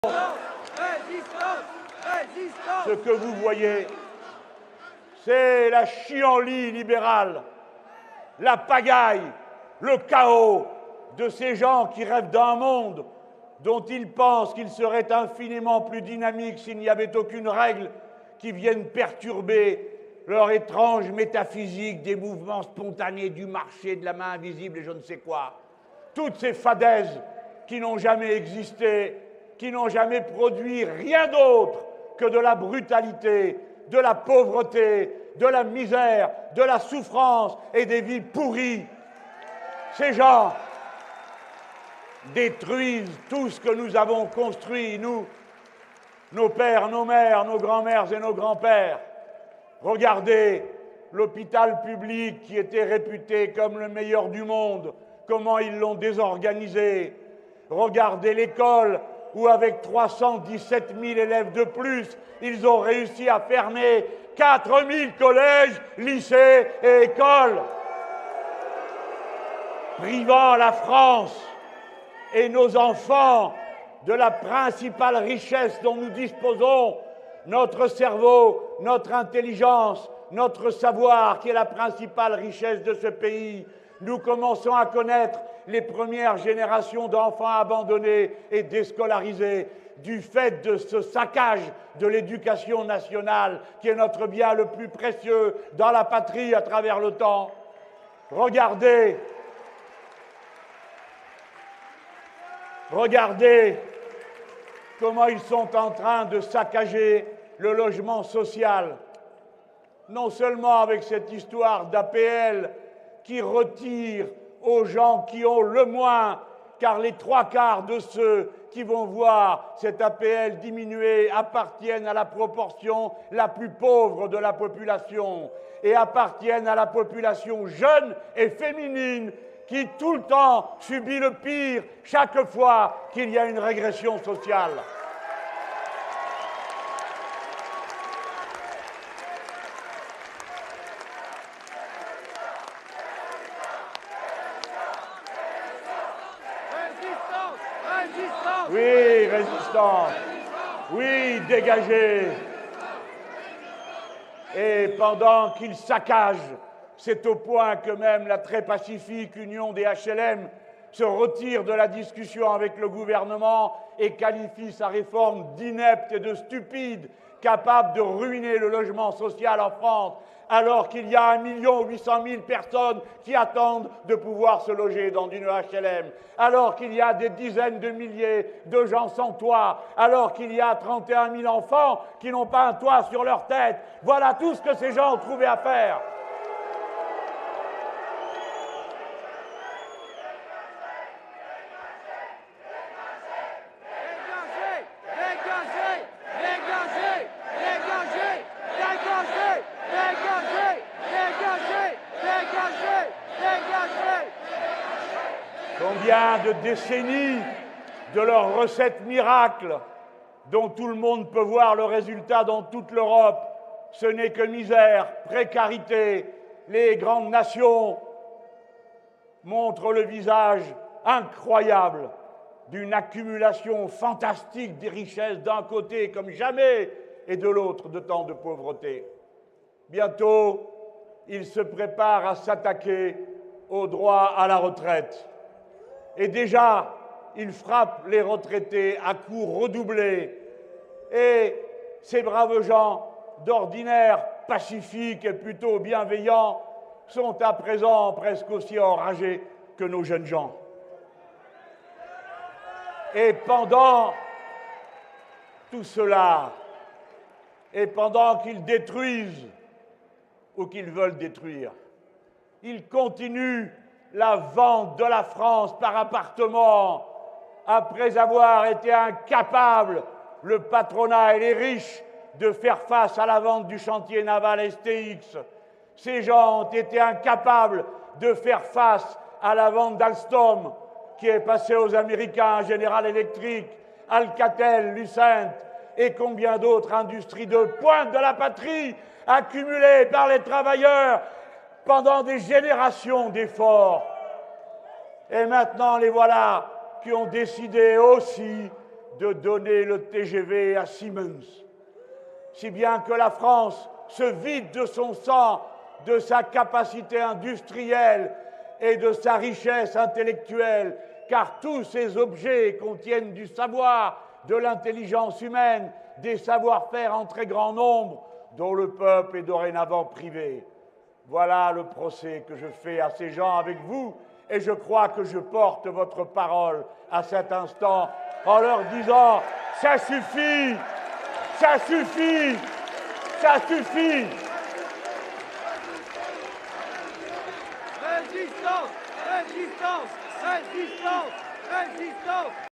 Résistance! Résistance! Ce que vous voyez, c'est la chienlit libérale, la pagaille, le chaos de ces gens qui rêvent d'un monde dont ils pensent qu'il serait infiniment plus dynamique s'il n'y avait aucune règle qui vienne perturber leur étrange métaphysique des mouvements spontanés du marché, de la main invisible et je ne sais quoi. Toutes ces fadaises qui n'ont jamais existé, qui n'ont jamais produit rien d'autre que de la brutalité, de la pauvreté, de la misère, de la souffrance et des vies pourries. Ces gens détruisent tout ce que nous avons construit, nous, nos pères, nos mères, nos grands-mères et nos grands-pères. Regardez l'hôpital public qui était réputé comme le meilleur du monde, comment ils l'ont désorganisé. Regardez l'école où avec 317 000 élèves de plus, ils ont réussi à fermer 4 000 collèges, lycées et écoles, privant la France et nos enfants de la principale richesse dont nous disposons, notre cerveau, notre intelligence, notre savoir, qui est la principale richesse de ce pays. Nous commençons à connaître les premières générations d'enfants abandonnés et déscolarisés du fait de ce saccage de l'éducation nationale, qui est notre bien le plus précieux dans la patrie à travers le temps. Regardez comment ils sont en train de saccager le logement social. Non seulement avec cette histoire d'APL qui retire aux gens qui ont le moins, car les 3/4 de ceux qui vont voir cette APL diminuer appartiennent à la proportion la plus pauvre de la population et appartiennent à la population jeune et féminine qui tout le temps subit le pire chaque fois qu'il y a une régression sociale. Oui, résistance. Oui, dégagez. Et pendant qu'ils saccagent, c'est au point que même la très pacifique Union des HLM se retire de la discussion avec le gouvernement et qualifie sa réforme d'inepte et de stupide, capable de ruiner le logement social en France, alors qu'il y a 1 800 000 personnes qui attendent de pouvoir se loger dans une HLM, alors qu'il y a des dizaines de milliers de gens sans toit, alors qu'il y a 31 000 enfants qui n'ont pas un toit sur leur tête. Voilà tout ce que ces gens ont trouvé à faire. Combien de décennies de leur recette miracle, dont tout le monde peut voir le résultat dans toute l'Europe, ce n'est que misère, précarité. Les grandes nations montrent le visage incroyable d'une accumulation fantastique des richesses d'un côté comme jamais et de l'autre de tant de pauvreté. Bientôt, ils se préparent à s'attaquer au droit à la retraite. Et déjà, ils frappent les retraités à coups redoublés. Et ces braves gens, d'ordinaire pacifiques et plutôt bienveillants, sont à présent presque aussi enragés que nos jeunes gens. Et pendant tout cela, et pendant qu'ils détruisent ou qu'ils veulent détruire, ils continuent la vente de la France par appartement, après avoir été incapables, le patronat et les riches, de faire face à la vente du chantier naval STX. Ces gens ont été incapables de faire face à la vente d'Alstom, qui est passée aux Américains, General Electric, Alcatel, Lucent, et combien d'autres industries de pointe de la patrie, accumulées par les travailleurs pendant des générations d'efforts. Et maintenant, les voilà qui ont décidé aussi de donner le TGV à Siemens. Si bien que la France se vide de son sang, de sa capacité industrielle et de sa richesse intellectuelle, car tous ces objets contiennent du savoir, de l'intelligence humaine, des savoir-faire en très grand nombre, dont le peuple est dorénavant privé. Voilà le procès que je fais à ces gens avec vous, et je crois que je porte votre parole à cet instant en leur disant « ça suffit, ça suffit, ça suffit ». Résistance, résistance, résistance, résistance.